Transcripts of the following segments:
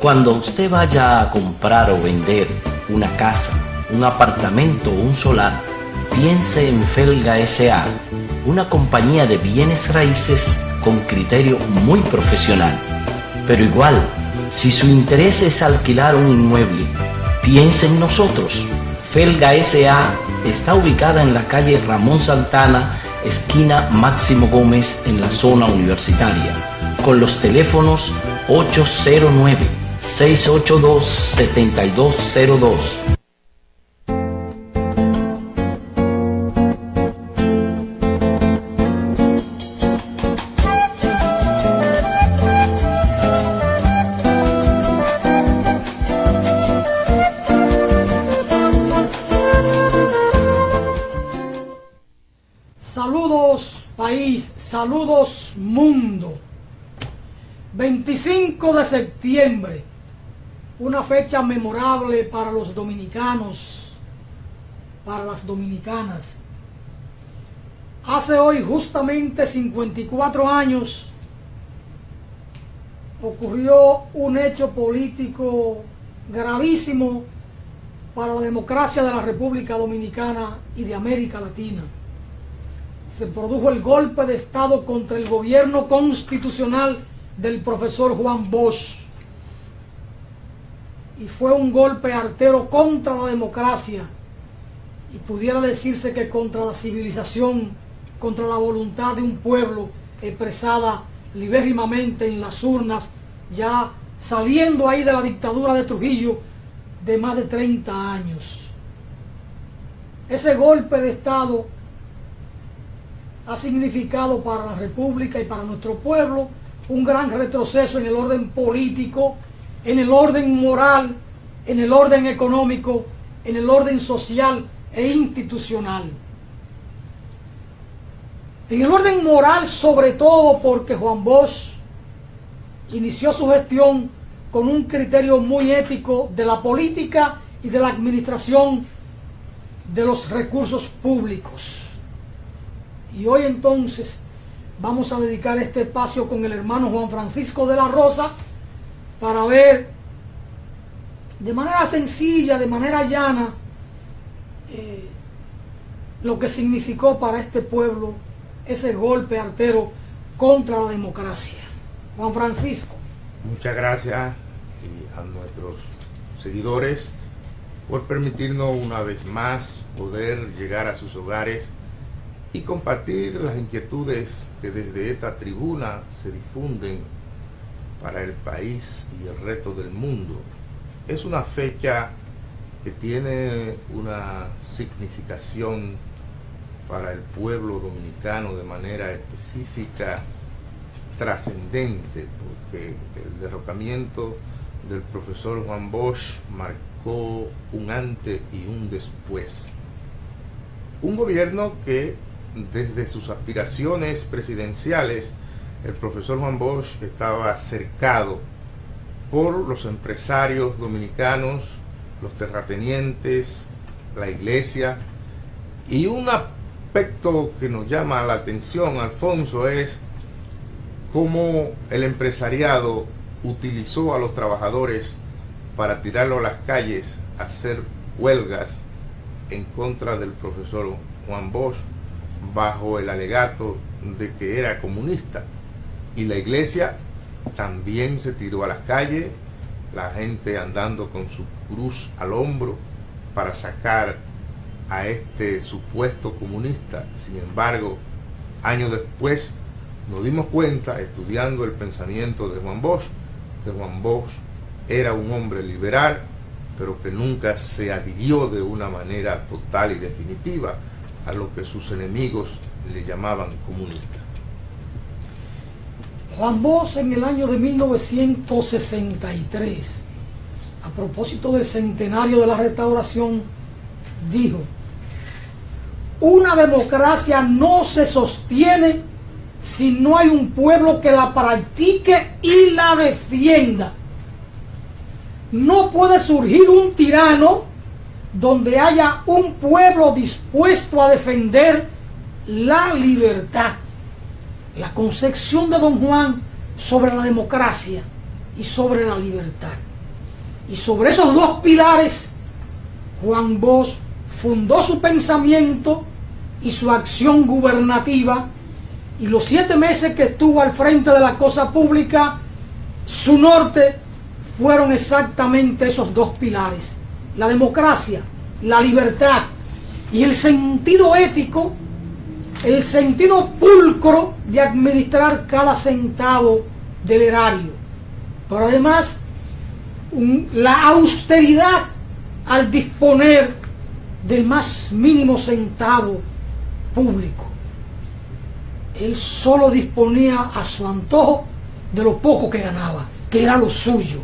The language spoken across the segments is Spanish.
Cuando usted vaya a comprar o vender una casa, un apartamento o un solar, piense en Felga S.A., una compañía de bienes raíces con criterio muy profesional. Pero igual, si su interés es alquilar un inmueble, piense en nosotros. Felga S.A. está ubicada en la calle Ramón Santana, esquina Máximo Gómez, en la zona universitaria, con los teléfonos 809-682-7202. Saludos país, saludos mundo. 25 de septiembre, una fecha memorable para los dominicanos, para las dominicanas. Hace hoy justamente 54 años ocurrió un hecho político gravísimo para la democracia de la República Dominicana y de América Latina. Se produjo el golpe de Estado contra el gobierno constitucional del profesor Juan Bosch, y fue un golpe artero contra la democracia, y pudiera decirse que contra la civilización, contra la voluntad de un pueblo expresada libérrimamente en las urnas, ya saliendo ahí de la dictadura de Trujillo de más de 30 años. Ese golpe de Estado ha significado para la República y para nuestro pueblo un gran retroceso en el orden político, en el orden moral, en el orden económico, en el orden social e institucional. En el orden moral, sobre todo porque Juan Bosch inició su gestión con un criterio muy ético de la política y de la administración de los recursos públicos. Y hoy entonces vamos a dedicar este espacio con el hermano Juan Francisco de la Rosa para ver de manera sencilla, de manera llana, lo que significó para este pueblo ese golpe artero contra la democracia. Juan Francisco. Muchas gracias a nuestros seguidores por permitirnos una vez más poder llegar a sus hogares y compartir las inquietudes que desde esta tribuna se difunden para el país y el resto del mundo. Es una fecha que tiene una significación para el pueblo dominicano de manera específica, trascendente, porque el derrocamiento del profesor Juan Bosch marcó un antes y un después. Un gobierno que desde sus aspiraciones presidenciales, el profesor Juan Bosch estaba cercado por los empresarios dominicanos, los terratenientes, la iglesia, y un aspecto que nos llama la atención, Alfonso, es cómo el empresariado utilizó a los trabajadores para tirarlo a las calles a hacer huelgas en contra del profesor Juan Bosch, bajo el alegato de que era comunista. Y la iglesia también se tiró a las calles, la gente andando con su cruz al hombro para sacar a este supuesto comunista. Sin embargo, años después nos dimos cuenta, estudiando el pensamiento de Juan Bosch, que Juan Bosch era un hombre liberal, pero que nunca se adhirió de una manera total y definitiva a lo que sus enemigos le llamaban comunista. Juan Bosch, en el año de 1963, a propósito del centenario de la Restauración, dijo: una democracia no se sostiene si no hay un pueblo que la practique y la defienda. No puede surgir un tirano donde haya un pueblo dispuesto a defender la libertad. La concepción de don Juan sobre la democracia y sobre la libertad. Y sobre esos dos pilares, Juan Bosch fundó su pensamiento y su acción gubernativa, y los 7 meses que estuvo al frente de la cosa pública, su norte fueron exactamente esos dos pilares: la democracia, la libertad y el sentido ético, el sentido pulcro de administrar cada centavo del erario, pero además la austeridad al disponer del más mínimo centavo público. Él solo disponía a su antojo de lo poco que ganaba, que era lo suyo.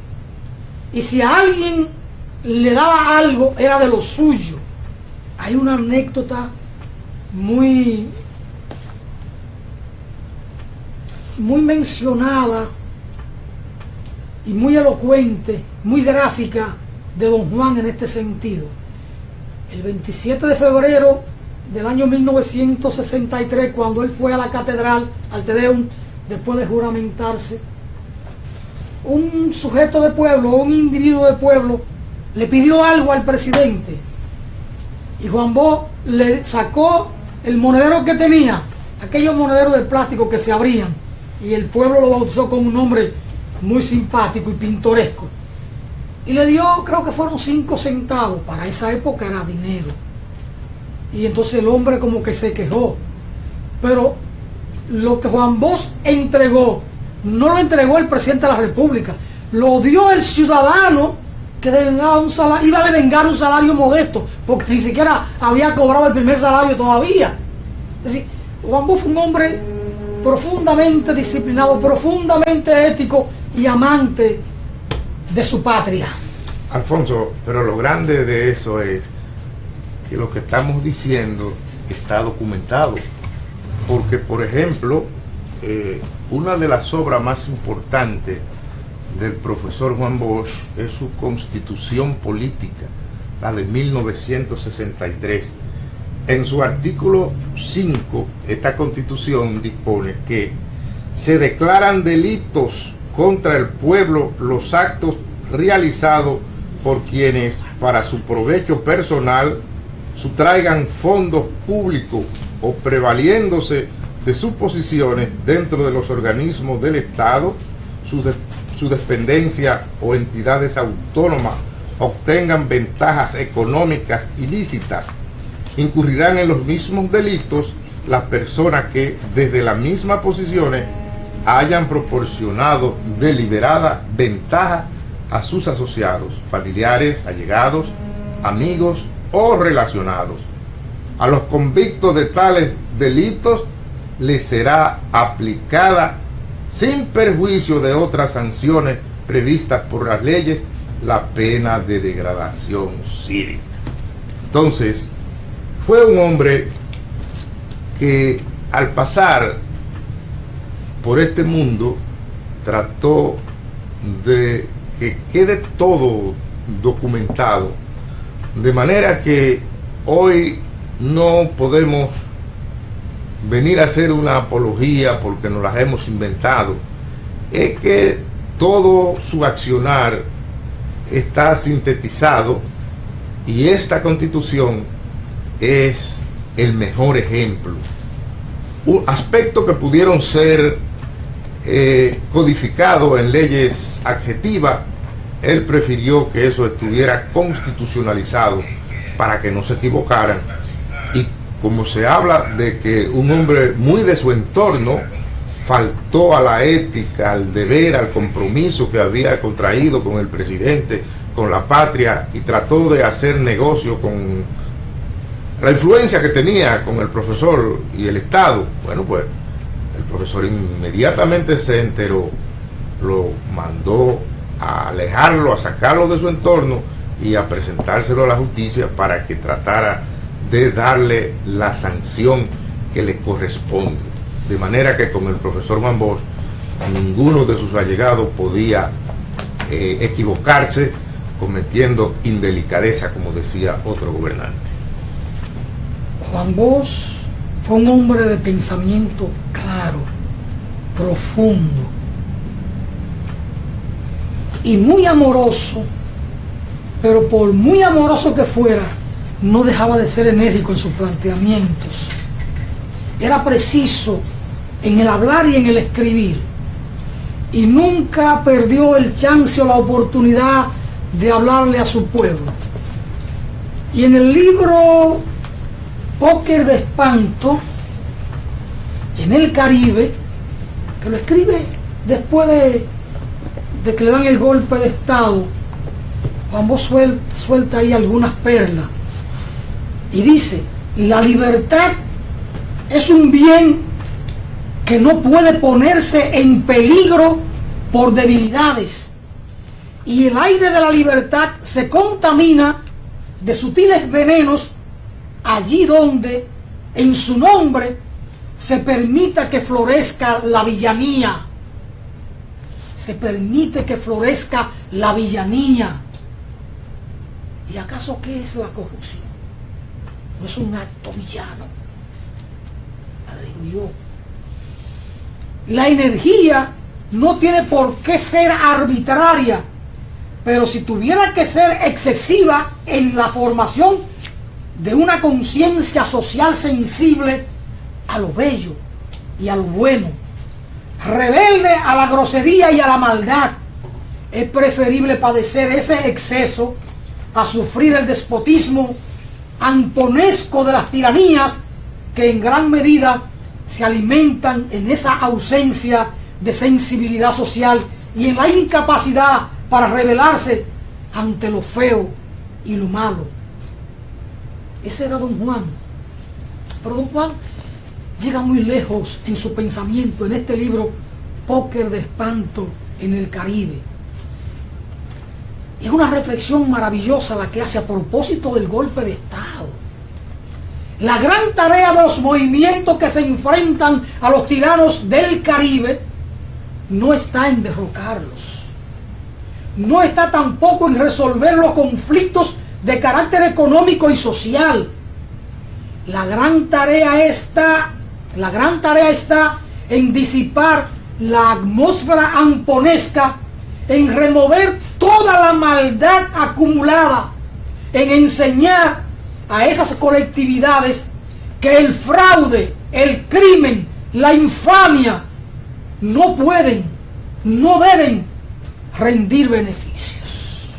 Y si a alguien le daba algo, era de lo suyo. Hay una anécdota muy mencionada y muy elocuente, muy gráfica de don Juan en este sentido. El 27 de febrero del año 1963, cuando él fue a la catedral, al Te Deum, después de juramentarse, un sujeto de pueblo, un individuo de pueblo, le pidió algo al presidente, y Juan Bosch le sacó el monedero que tenía, aquellos monederos de plástico que se abrían, y el pueblo lo bautizó con un nombre muy simpático y pintoresco, y le dio, creo que fueron 5 centavos, para esa época era dinero. Y entonces el hombre como que se quejó, pero lo que Juan Bosch entregó, no lo entregó el presidente de la República, lo dio el ciudadano que iba a devengar un salario modesto, porque ni siquiera había cobrado el primer salario todavía. Es decir, Juan Bosch fue un hombre profundamente disciplinado, profundamente ético y amante de su patria. Alfonso, pero lo grande de eso es que lo que estamos diciendo está documentado, porque por ejemplo, una de las obras más importantes del profesor Juan Bosch es su Constitución Política, la de 1963. En su artículo 5, esta Constitución dispone que se declaran delitos contra el pueblo los actos realizados por quienes, para su provecho personal, sustraigan fondos públicos o prevaliéndose de sus posiciones dentro de los organismos del Estado, sus dependencias o entidades autónomas obtengan ventajas económicas ilícitas. Incurrirán en los mismos delitos las personas que desde las mismas posiciones hayan proporcionado deliberada ventaja a sus asociados, familiares, allegados, amigos o relacionados. A los convictos de tales delitos les será aplicada, sin perjuicio de otras sanciones previstas por las leyes, la pena de degradación cívica. Entonces, fue un hombre que al pasar por este mundo trató de que quede todo documentado, de manera que hoy no podemos venir a hacer una apología porque nos las hemos inventado. Es que todo su accionar está sintetizado, y esta Constitución es el mejor ejemplo. Un aspecto que pudieron ser codificado en leyes adjetivas, él prefirió que eso estuviera constitucionalizado para que no se equivocaran. Y como se habla de que un hombre muy de su entorno faltó a la ética, al deber, al compromiso que había contraído con el presidente, con la patria, y trató de hacer negocio con la influencia que tenía con el profesor y el Estado, bueno, pues el profesor inmediatamente se enteró, lo mandó a alejarlo, a sacarlo de su entorno y a presentárselo a la justicia para que tratara de darle la sanción que le corresponde. De manera que con el profesor Juan Bosch ninguno de sus allegados podía equivocarse cometiendo indelicadeza, como decía otro gobernante. Juan Bosch fue un hombre de pensamiento claro, profundo y muy amoroso pero por muy amoroso que fuera, no dejaba de ser enérgico en sus planteamientos. Era preciso en el hablar y en el escribir, y nunca perdió el chance o la oportunidad de hablarle a su pueblo. Y en el libro Póker de Espanto, en el Caribe, que lo escribe después de que le dan el golpe de Estado, Juan Bosch suelta ahí algunas perlas y dice: la libertad es un bien que no puede ponerse en peligro por debilidades, y el aire de la libertad se contamina de sutiles venenos allí donde en su nombre se permita que florezca la villanía. Se permite que florezca la villanía. ¿Y acaso qué es la corrupción? No es un acto villano, agrego yo. La energía no tiene por qué ser arbitraria, pero si tuviera que ser excesiva en la formación de una conciencia social sensible a lo bello y a lo bueno, rebelde a la grosería y a la maldad, es preferible padecer ese exceso a sufrir el despotismo amponesco de las tiranías que en gran medida se alimentan en esa ausencia de sensibilidad social y en la incapacidad para rebelarse ante lo feo y lo malo. Ese era don Juan. Pero don Juan llega muy lejos en su pensamiento en este libro Póker de Espanto en el Caribe. Es una reflexión maravillosa la que hace a propósito del golpe de Estado. La gran tarea de los movimientos que se enfrentan a los tiranos del Caribe no está en derrocarlos, no está tampoco en resolver los conflictos de carácter económico y social. La gran tarea está en disipar la atmósfera amponesca, en remover toda la maldad acumulada, en enseñar a esas colectividades que el fraude, el crimen, la infamia no pueden, no deben rendir beneficios.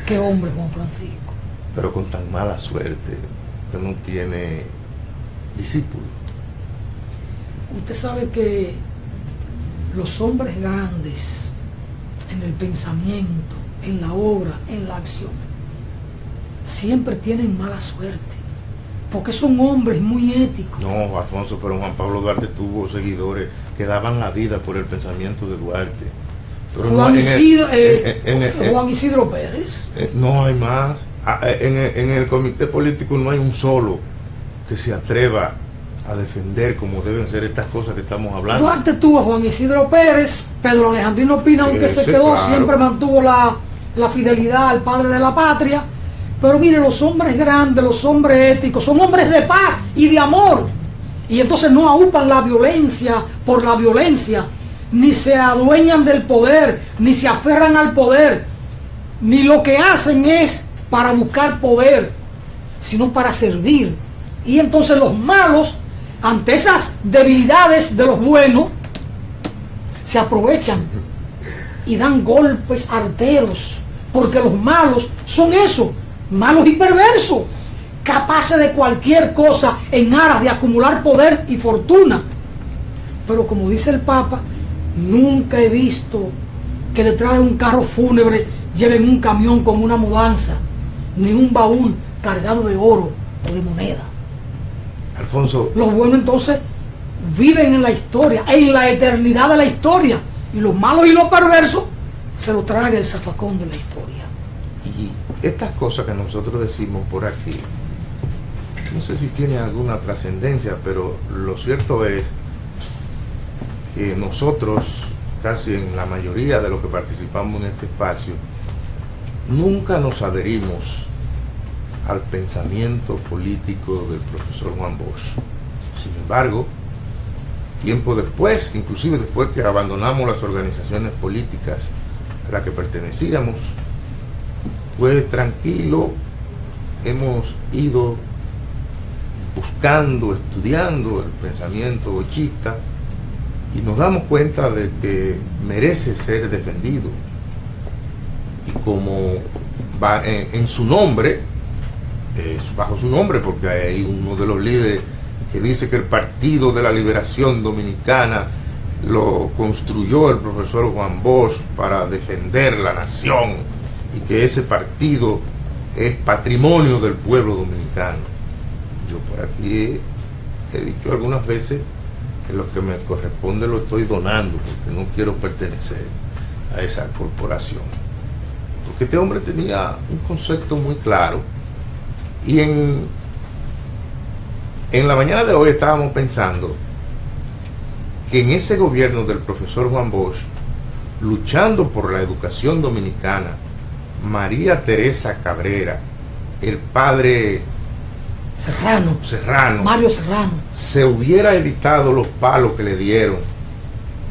Qué hombre, Juan Francisco. Pero con tan mala suerte que no tiene discípulos. Usted sabe que los hombres grandes en el pensamiento, en la obra, en la acción, siempre tienen mala suerte, porque son hombres muy éticos. No, Alfonso, pero Juan Pablo Duarte tuvo seguidores que daban la vida por el pensamiento de Duarte. Pero Juan, no, Juan Isidro Pérez. No hay más. En el comité político no hay un solo que se atreva a defender como deben ser estas cosas que estamos hablando. Duarte tuvo a Juan Isidro Pérez, Pedro Alejandrino Pina, aunque se quedó, claro, siempre mantuvo la fidelidad al padre de la patria. Pero mire, los hombres grandes, los hombres éticos, son hombres de paz y de amor. Y entonces no aupan la violencia por la violencia, ni se adueñan del poder, ni se aferran al poder, ni lo que hacen es para buscar poder, sino para servir. Y entonces los malos, ante esas debilidades de los buenos, se aprovechan y dan golpes arteros, porque los malos son eso, malos y perversos, capaces de cualquier cosa en aras de acumular poder y fortuna. Pero como dice el Papa, nunca he visto que detrás de un carro fúnebre lleven un camión con una mudanza, ni un baúl cargado de oro o de moneda. Alfonso, los buenos entonces viven en la historia, en la eternidad de la historia, y los malos y los perversos se lo traga el zafacón de la historia. Y estas cosas que nosotros decimos por aquí, no sé si tiene alguna trascendencia, pero lo cierto es que nosotros, casi en la mayoría de los que participamos en este espacio, nunca nos adherimos al pensamiento político del profesor Juan Bosch. Sin embargo, tiempo después, inclusive después que abandonamos las organizaciones políticas a las que pertenecíamos, pues tranquilo, hemos ido buscando, estudiando el pensamiento bochista y nos damos cuenta de que merece ser defendido. Y como va en su nombre, bajo su nombre, porque hay uno de los líderes que dice que el Partido de la Liberación Dominicana lo construyó el profesor Juan Bosch para defender la nación y que ese partido es patrimonio del pueblo dominicano. Yo por aquí he dicho algunas veces que lo que me corresponde lo estoy donando porque no quiero pertenecer a esa corporación. Porque este hombre tenía un concepto muy claro y en la mañana de hoy estábamos pensando que en ese gobierno del profesor Juan Bosch, luchando por la educación dominicana, María Teresa Cabrera, el padre Serrano, Mario Serrano, se hubiera evitado los palos que le dieron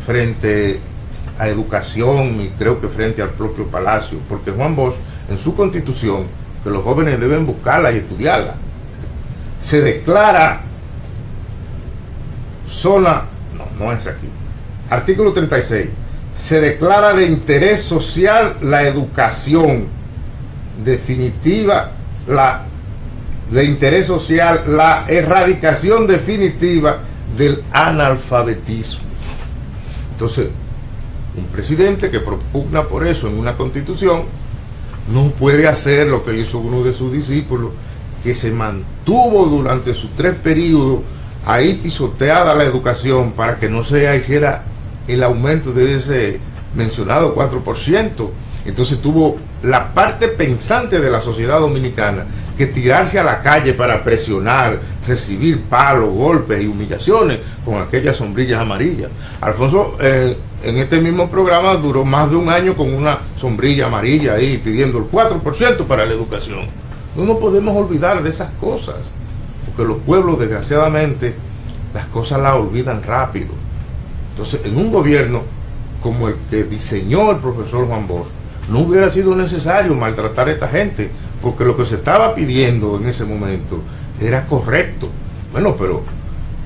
frente a educación y creo que frente al propio Palacio, porque Juan Bosch en su constitución, que los jóvenes deben buscarla y estudiarla, se declara zona, no es aquí, artículo 36, se declara de interés social la educación, definitiva, de interés social la erradicación definitiva del analfabetismo. Entonces, un presidente que propugna por eso en una constitución no puede hacer lo que hizo uno de sus discípulos, que se mantuvo durante sus 3 periodos ahí pisoteada la educación para que no se hiciera el aumento de ese mencionado 4%. Entonces tuvo la parte pensante de la sociedad dominicana que tirarse a la calle para presionar, recibir palos, golpes y humillaciones con aquellas sombrillas amarillas. Alfonso en este mismo programa duró más de un año con una sombrilla amarilla ahí pidiendo el 4% para la educación. No podemos olvidar de esas cosas, porque los pueblos desgraciadamente las cosas las olvidan rápido. Entonces en un gobierno como el que diseñó el profesor Juan Bosch no hubiera sido necesario maltratar a esta gente, porque lo que se estaba pidiendo en ese momento era correcto. Bueno, pero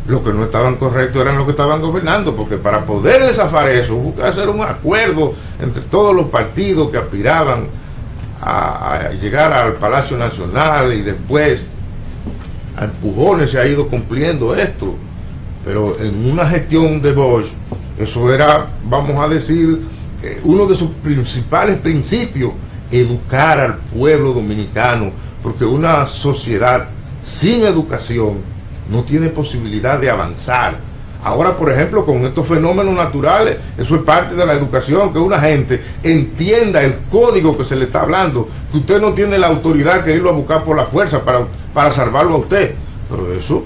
lo que no estaban correctos eran los que estaban gobernando, porque para poder desafar eso hubo que hacer un acuerdo entre todos los partidos que aspiraban a llegar al Palacio Nacional, y después a empujones se ha ido cumpliendo esto. Pero en una gestión de Bosch, eso era, vamos a decir, uno de sus principales principios, educar al pueblo dominicano, porque una sociedad sin educación no tiene posibilidad de avanzar. Ahora, por ejemplo, con estos fenómenos naturales, eso es parte de la educación, que una gente entienda el código que se le está hablando, que usted no tiene la autoridad que irlo a buscar por la fuerza para salvarlo a usted. Pero eso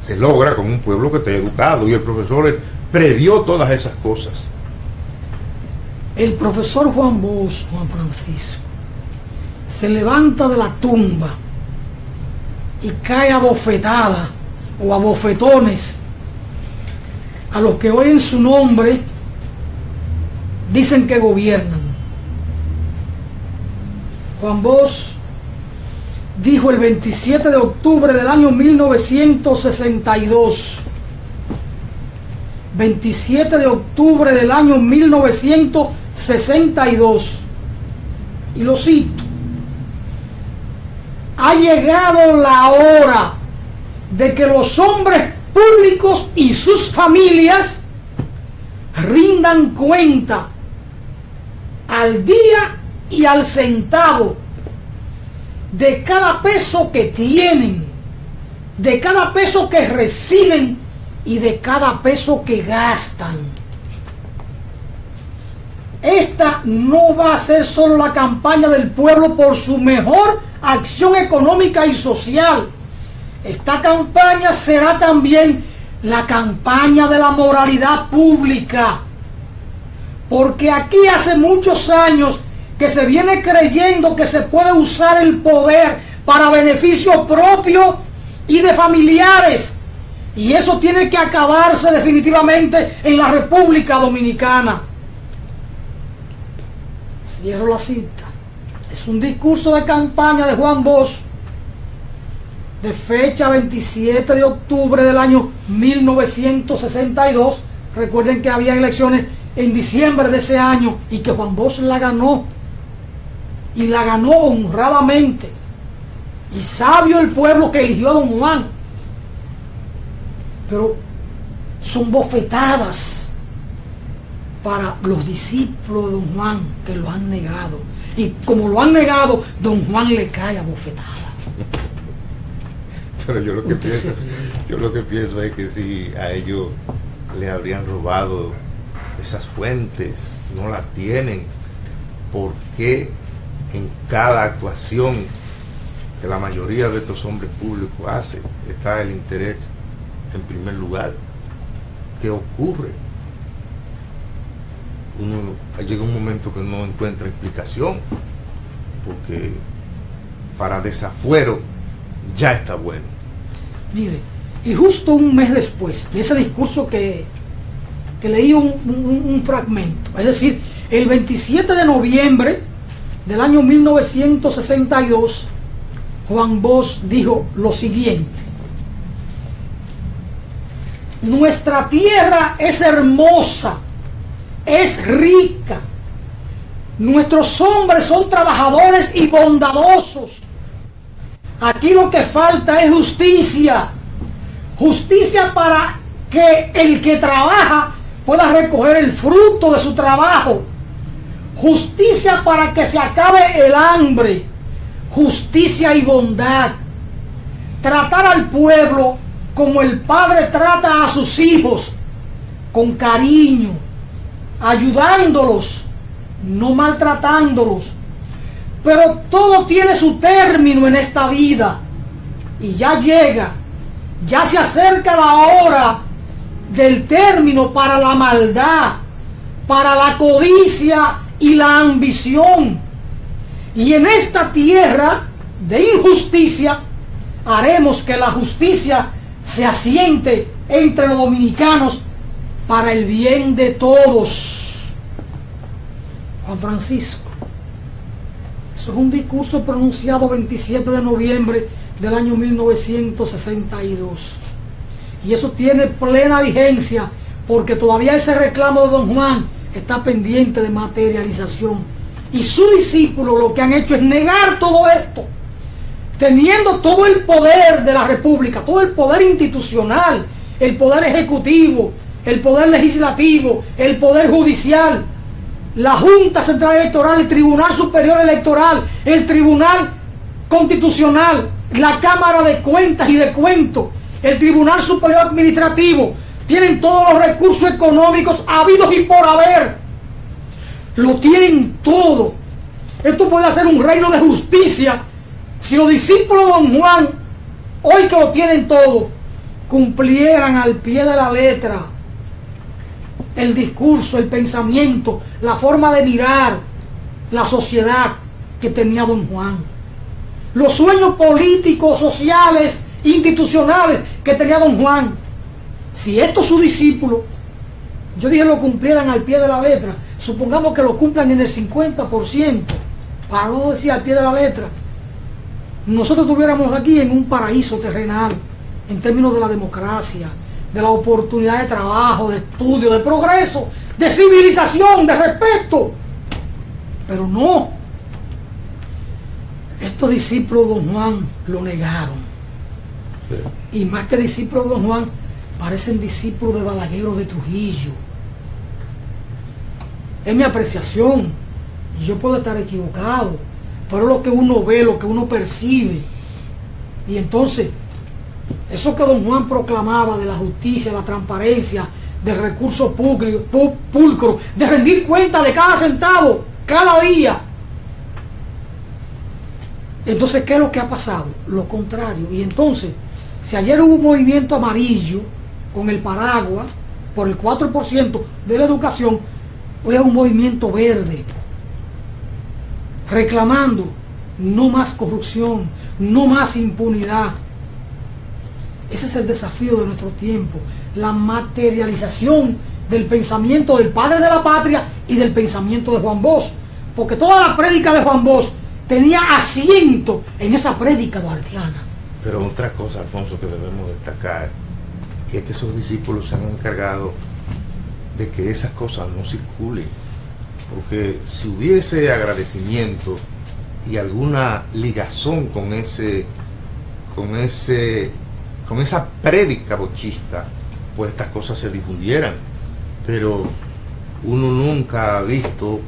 se logra con un pueblo que esté educado, y el profesor previó todas esas cosas. El profesor Juan Bosch, Juan Francisco, se levanta de la tumba y cae a bofetada o a bofetones a los que oyen su nombre, dicen que gobiernan. Juan Bosch dijo el 27 de octubre del año 1962, 27 de octubre del año 1962, y lo cito: ha llegado la hora de que los hombres públicos y sus familias rindan cuenta al día y al centavo de cada peso que tienen, de cada peso que reciben y de cada peso que gastan. Esta no va a ser solo la campaña del pueblo por su mejor acción económica y social. Esta campaña será también la campaña de la moralidad pública, porque aquí hace muchos años que se viene creyendo que se puede usar el poder para beneficio propio y de familiares, Y eso tiene que acabarse definitivamente en la República Dominicana. Cierro la cita. Es un discurso de campaña de Juan Bosch, de fecha 27 de octubre del año 1962. Recuerden que había elecciones en diciembre de ese año y que Juan Bosch la ganó. Y la ganó honradamente. Y sabio el pueblo que eligió a don Juan. Pero son bofetadas para los discípulos de don Juan que lo han negado. Y como lo han negado, don Juan le cae a bofetada. Pero yo lo que pienso es que si a ellos le habrían robado esas fuentes, no las tienen, ¿por qué en cada actuación que la mayoría de estos hombres públicos hace está el interés en primer lugar? ¿Qué ocurre? Llega un momento que no encuentra explicación, porque para desafuero ya está bueno. Mire, y justo un mes después de ese discurso que leí un fragmento, es decir, el 27 de noviembre del año 1962, Juan Bosch dijo lo siguiente: nuestra tierra es hermosa, es rica, nuestros hombres son trabajadores y bondadosos. Aquí lo que falta es justicia. Justicia para que el que trabaja pueda recoger el fruto de su trabajo. Justicia para que se acabe el hambre. Justicia y bondad. Tratar al pueblo como el padre trata a sus hijos, con cariño, ayudándolos, no maltratándolos. Pero todo tiene su término en esta vida. Y ya llega, ya se acerca la hora del término para la maldad, para la codicia y la ambición. Y en esta tierra de injusticia haremos que la justicia se asiente entre los dominicanos para el bien de todos. Juan Francisco, eso es un discurso pronunciado 27 de noviembre del año 1962. Y eso tiene plena vigencia porque todavía ese reclamo de don Juan está pendiente de materialización. Y sus discípulos lo que han hecho es negar todo esto, teniendo todo el poder de la República, todo el poder institucional, el poder ejecutivo, el poder legislativo, el poder judicial, la Junta Central Electoral, el Tribunal Superior Electoral, el Tribunal Constitucional, la Cámara de Cuentas y de Cuentos, el Tribunal Superior Administrativo. Tienen todos los recursos económicos habidos y por haber. Lo tienen todo. Esto puede ser un reino de justicia si los discípulos de don Juan, hoy que lo tienen todo, cumplieran al pie de la letra el discurso, el pensamiento, la forma de mirar la sociedad que tenía don Juan, los sueños políticos, sociales, institucionales que tenía don Juan. Si estos sus discípulos, yo dije, lo cumplieran al pie de la letra, supongamos que lo cumplan en el 50%, para no decir al pie de la letra, nosotros estuviéramos aquí en un paraíso terrenal en términos de la democracia, de la oportunidad de trabajo, de estudio, de progreso, de civilización, de respeto. Pero no. Estos discípulos de don Juan lo negaron. Y más que discípulos de don Juan, parecen discípulos de Balaguer, de Trujillo. Es mi apreciación. Yo puedo estar equivocado, pero es lo que uno ve, lo que uno percibe. Y entonces, eso que don Juan proclamaba de la justicia, la transparencia, del recurso pulcro, de rendir cuenta de cada centavo, cada día. Entonces, ¿qué es lo que ha pasado? Lo contrario. Y entonces, si ayer hubo un movimiento amarillo con el paraguas por el 4% de la educación, hoy hay un movimiento verde reclamando no más corrupción, no más impunidad. Ese es el desafío de nuestro tiempo, la materialización del pensamiento del padre de la patria y del pensamiento de Juan Bosch, porque toda la prédica de Juan Bosch tenía asiento en esa prédica duartiana. Pero otra cosa, Alfonso, que debemos destacar, y es que esos discípulos se han encargado de que esas cosas no circulen, porque si hubiese agradecimiento y alguna ligazón con esa prédica bochista, pues estas cosas se difundieran. Pero uno nunca ha visto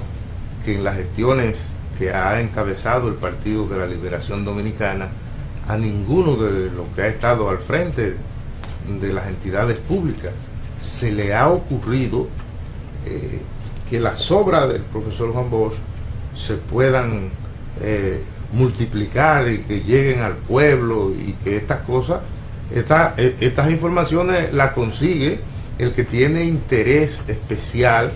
que en las gestiones que ha encabezado el Partido de la Liberación Dominicana, a ninguno de los que ha estado al frente de las entidades públicas se le ha ocurrido que las obras del profesor Juan Bosch se puedan multiplicar y que lleguen al pueblo, y que estas cosas, estas informaciones las consigue el que tiene interés especial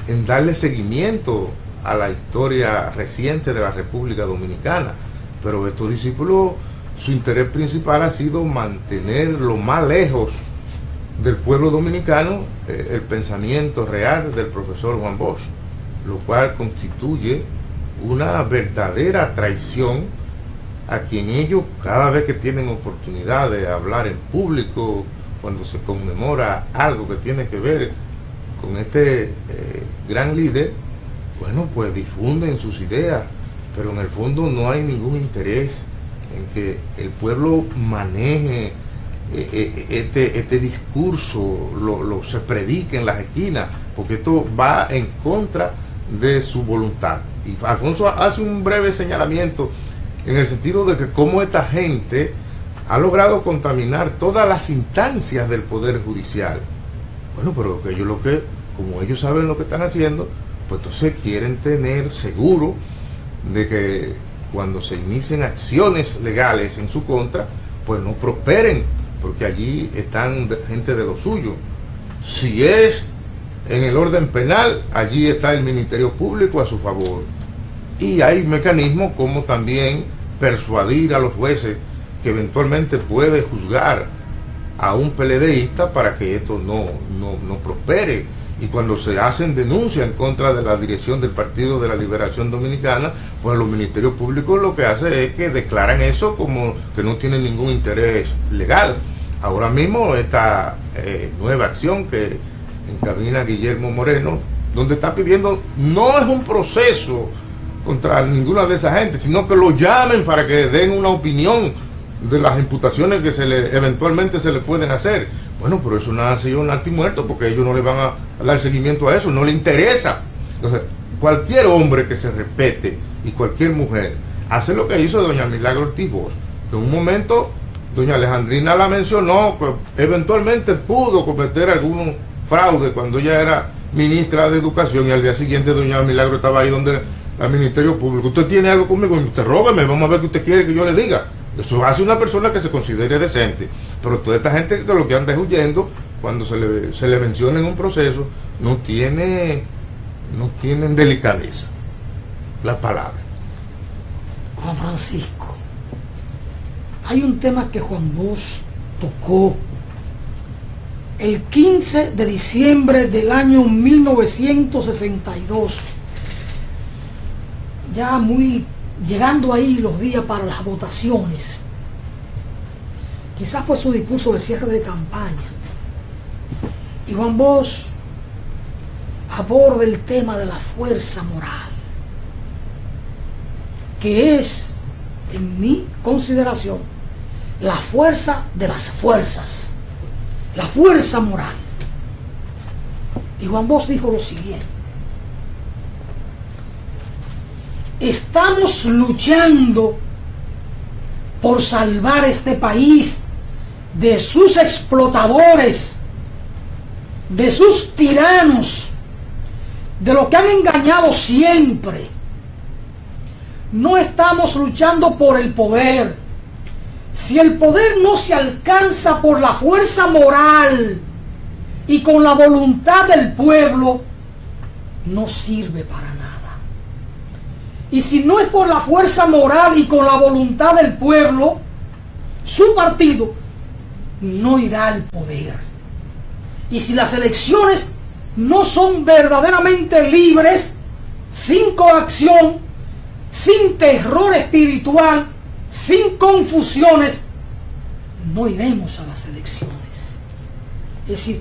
en darle seguimiento a la historia reciente de la República Dominicana. Pero estos discípulos, su interés principal ha sido mantener lo más lejos del pueblo dominicano el pensamiento real del profesor Juan Bosch, lo cual constituye una verdadera traición a quien ellos, cada vez que tienen oportunidad de hablar en público, cuando se conmemora algo que tiene que ver con este gran líder, bueno, pues difunden sus ideas, pero en el fondo no hay ningún interés en que el pueblo maneje este discurso, se predique en las esquinas, porque esto va en contra de su voluntad. Y Alfonso hace un breve señalamiento en el sentido de que cómo esta gente ha logrado contaminar todas las instancias del Poder Judicial. Bueno, pero que ellos como ellos saben lo que están haciendo, pues entonces quieren tener seguro de que cuando se inicien acciones legales en su contra, pues no prosperen, porque allí están gente de lo suyo. Si es en el orden penal, allí está el Ministerio Público a su favor. Y hay mecanismos como también persuadir a los jueces que eventualmente puede juzgar a un PLDista para que esto no prospere. Y cuando se hacen denuncias en contra de la dirección del Partido de la Liberación Dominicana, pues los ministerios públicos lo que hacen es que declaran eso como que no tienen ningún interés legal. Ahora mismo esta nueva acción que encamina Guillermo Moreno, donde está pidiendo, no es un proceso contra ninguna de esa gente, sino que lo llamen para que den una opinión de las imputaciones que eventualmente se le pueden hacer. Bueno, pero eso nace un antimuerto, porque ellos no le van a dar seguimiento a eso, no le interesa. Entonces, cualquier hombre que se respete y cualquier mujer hace lo que hizo doña Milagro Ortiz Bosch, que en un momento doña Alejandrina la mencionó, pues eventualmente pudo cometer algún fraude cuando ella era ministra de Educación, y al día siguiente doña Milagro estaba ahí donde el Ministerio Público. Usted tiene algo conmigo, interrógame, vamos a ver qué usted quiere que yo le diga. Eso hace una persona que se considere decente. Pero toda esta gente que lo que anda es huyendo, cuando se le menciona en un proceso, no tienen delicadeza. La palabra. Juan Francisco, hay un tema que Juan Bosch tocó el 15 de diciembre del año 1962, ya muy llegando ahí los días para las votaciones. Quizás fue su discurso de cierre de campaña, y Juan Bosch aborda el tema de la fuerza moral, que es, en mi consideración, la fuerza de las fuerzas, la fuerza moral. Y Juan Bosch dijo lo siguiente: estamos luchando por salvar este país de sus explotadores, de sus tiranos, de los que han engañado siempre. No estamos luchando por el poder. Si el poder no se alcanza por la fuerza moral y con la voluntad del pueblo, no sirve para nada. Y si no es por la fuerza moral y con la voluntad del pueblo, su partido no irá al poder. Y si las elecciones no son verdaderamente libres, sin coacción, sin terror espiritual, sin confusiones, no iremos a las elecciones. Es decir,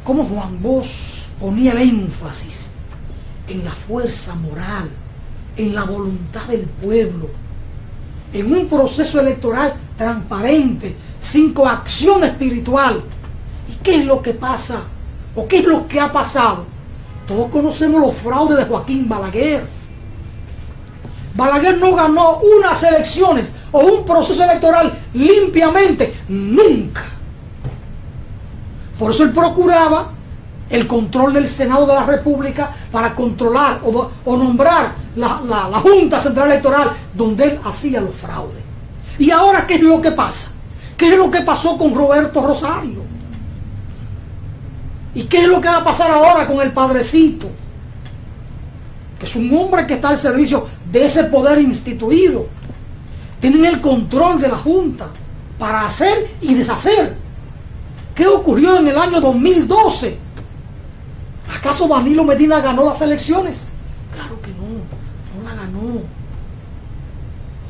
como Juan Bosch ponía el énfasis en la fuerza moral, en la voluntad del pueblo, en un proceso electoral transparente, sin coacción espiritual. ¿Y qué es lo que pasa? ¿O qué es lo que ha pasado? Todos conocemos los fraudes de Joaquín Balaguer. Balaguer no ganó unas elecciones o un proceso electoral limpiamente, nunca. Por eso él procuraba el control del Senado de la República para controlar o nombrar la Junta Central Electoral, donde él hacía los fraudes. ¿Y ahora qué es lo que pasa? ¿Qué es lo que pasó con Roberto Rosario? ¿Y qué es lo que va a pasar ahora con el Padrecito? Que es un hombre que está al servicio de ese poder instituido. Tienen el control de la Junta para hacer y deshacer. ¿Qué ocurrió en el año 2012? ¿Acaso Danilo Medina ganó las elecciones? Claro que no la ganó.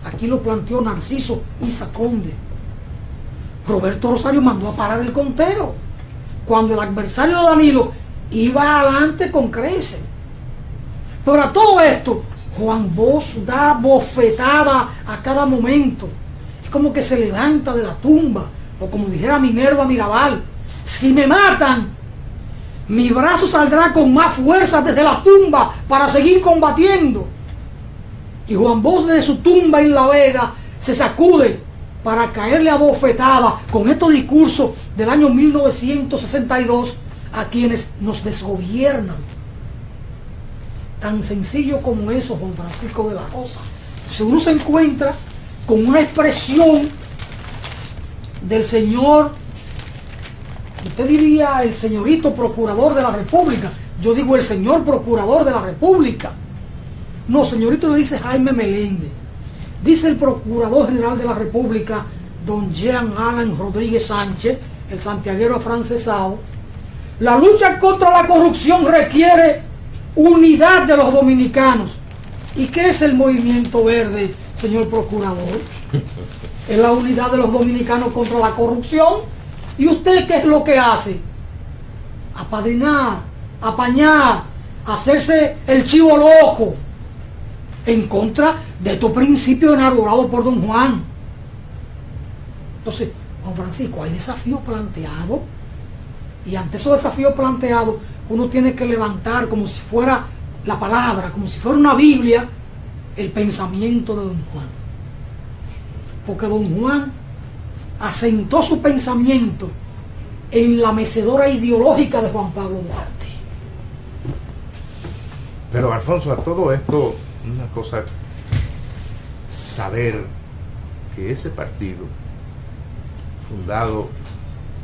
Aquí lo planteó Narciso Isa Conde. Roberto Rosario mandó a parar el conteo cuando el adversario de Danilo iba adelante con creces. Pero a todo esto, Juan Bosch da bofetada a cada momento. Es como que se levanta de la tumba, o como dijera Minerva Mirabal: si me matan, mi brazo saldrá con más fuerza desde la tumba para seguir combatiendo. Y Juan Bosch, desde su tumba en La Vega, se sacude para caerle a bofetada con estos discursos del año 1962 a quienes nos desgobiernan. Tan sencillo como eso, Juan Francisco de la Rosa. Si uno se encuentra con una expresión del señor, usted diría el señorito procurador de la República, yo digo el señor procurador de la República. No, señorito le dice Jaime Meléndez. Dice el Procurador General de la República, don Jean Alan Rodríguez Sánchez, el santiaguero afrancesado: la lucha contra la corrupción requiere unidad de los dominicanos. ¿Y qué es el Movimiento Verde, señor Procurador? Es la unidad de los dominicanos contra la corrupción. ¿Y usted qué es lo que hace? Apadrinar, apañar, hacerse el chivo loco en contra de estos principios elaborados por don Juan. Entonces, Juan Francisco, hay desafíos planteados, y ante esos desafíos planteados uno tiene que levantar como si fuera la palabra, como si fuera una Biblia, el pensamiento de don Juan. Porque don Juan asentó su pensamiento en la mecedora ideológica de Juan Pablo Duarte. Pero Alfonso, a todo esto, una cosa, saber que ese partido, fundado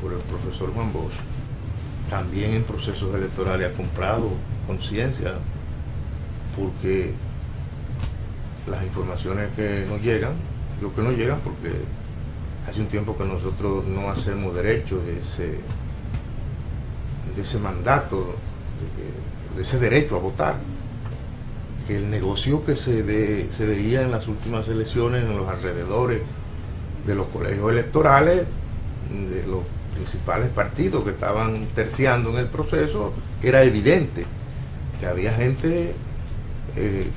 por el profesor Juan Bosch, también en procesos electorales ha comprado conciencia, porque las informaciones que nos llegan, digo que no llegan porque hace un tiempo que nosotros no hacemos derecho de ese mandato, de ese derecho a votar, que el negocio que se veía en las últimas elecciones en los alrededores de los colegios electorales, de los principales partidos que estaban terciando en el proceso, era evidente que había gente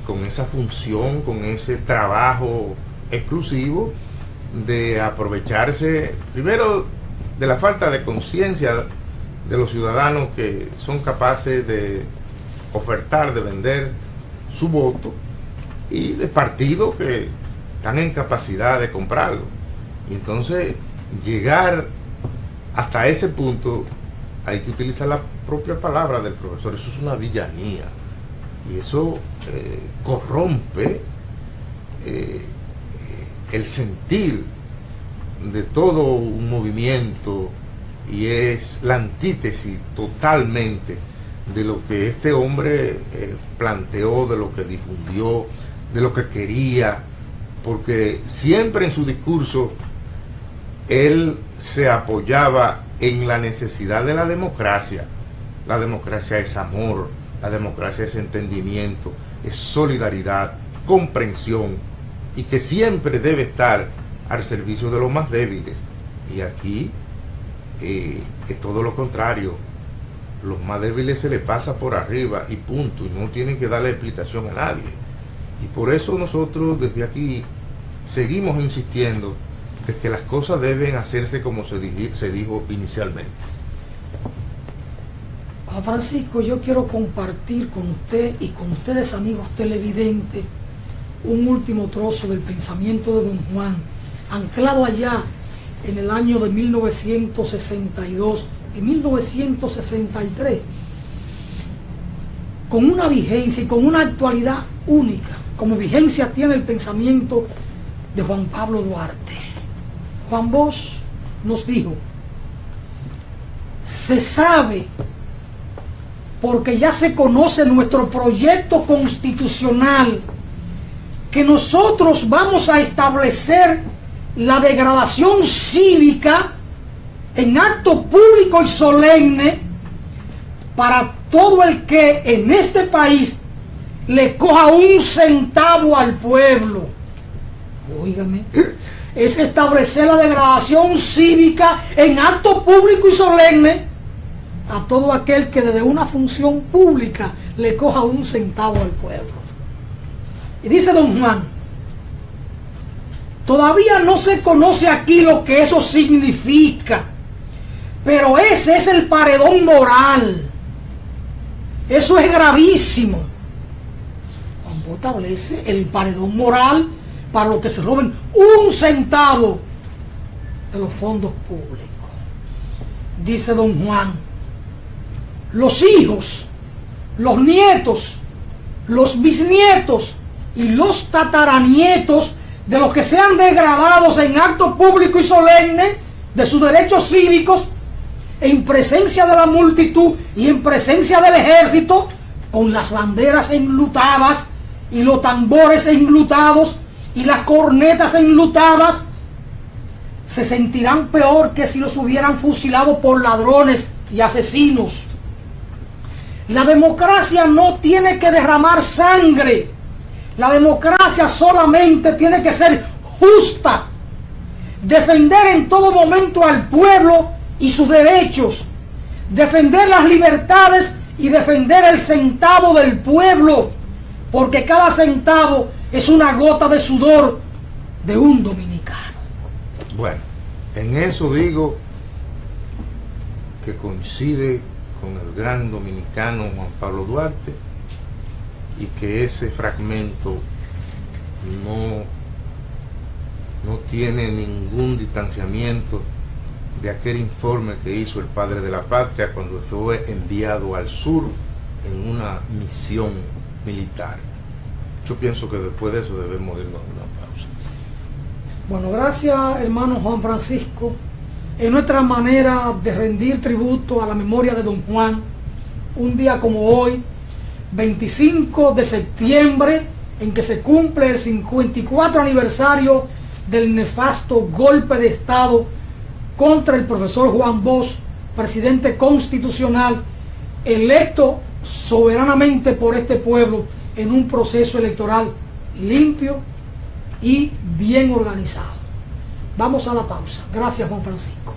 con esa función, con ese trabajo exclusivo de aprovecharse primero de la falta de conciencia de los ciudadanos que son capaces de ofertar, de vender su voto, y de partidos que están en capacidad de comprarlo. Y entonces llegar hasta ese punto, hay que utilizar la propia palabra del profesor, eso es una villanía, y eso corrompe el sentir de todo un movimiento, y es la antítesis totalmente de lo que este hombre planteó, de lo que difundió, de lo que quería, porque siempre en su discurso él se apoyaba en la necesidad de la democracia. La democracia es amor, la democracia es entendimiento, es solidaridad, comprensión, y que siempre debe estar al servicio de los más débiles. Y aquí es todo lo contrario. Los más débiles se les pasa por arriba y punto, y no tienen que darle explicación a nadie. Y por eso nosotros desde aquí seguimos insistiendo de que las cosas deben hacerse como se dijo inicialmente. Juan Francisco, yo quiero compartir con usted y con ustedes, amigos televidentes, un último trozo del pensamiento de don Juan, anclado allá en el año de 1962 y 1963, con una vigencia y con una actualidad única, como vigencia tiene el pensamiento de Juan Pablo Duarte. Juan Bosch nos dijo: se sabe, porque ya se conoce nuestro proyecto constitucional, que nosotros vamos a establecer la degradación cívica en acto público y solemne para todo el que en este país le coja un centavo al pueblo. Óigame, es establecer la degradación cívica en acto público y solemne a todo aquel que desde una función pública le coja un centavo al pueblo. Y dice don Juan: todavía no se conoce aquí lo que eso significa, pero ese es el paredón moral. Eso es gravísimo. Juan Bosch establece el paredón moral para los que se roben un centavo de los fondos públicos. Dice don Juan: los hijos, los nietos, los bisnietos y los tataranietos de los que sean degradados en acto público y solemne de sus derechos cívicos, en presencia de la multitud y en presencia del ejército, con las banderas enlutadas y los tambores enlutados y las cornetas enlutadas, se sentirán peor que si los hubieran fusilado por ladrones y asesinos. La democracia no tiene que derramar sangre. La democracia solamente tiene que ser justa, defender en todo momento al pueblo y sus derechos, defender las libertades y defender el centavo del pueblo, porque cada centavo es una gota de sudor de un dominicano. Bueno, en eso digo que coincide con el gran dominicano Juan Pablo Duarte, y que ese fragmento no tiene ningún distanciamiento de aquel informe que hizo el padre de la patria cuando fue enviado al sur en una misión militar. Yo pienso que después de eso debemos irnos a una pausa. Bueno, gracias hermano Juan Francisco. Es nuestra manera de rendir tributo a la memoria de don Juan, un día como hoy, 25 de septiembre, en que se cumple el 54 aniversario del nefasto golpe de Estado contra el profesor Juan Bosch, presidente constitucional, electo soberanamente por este pueblo en un proceso electoral limpio y bien organizado. Vamos a la pausa. Gracias, Juan Francisco.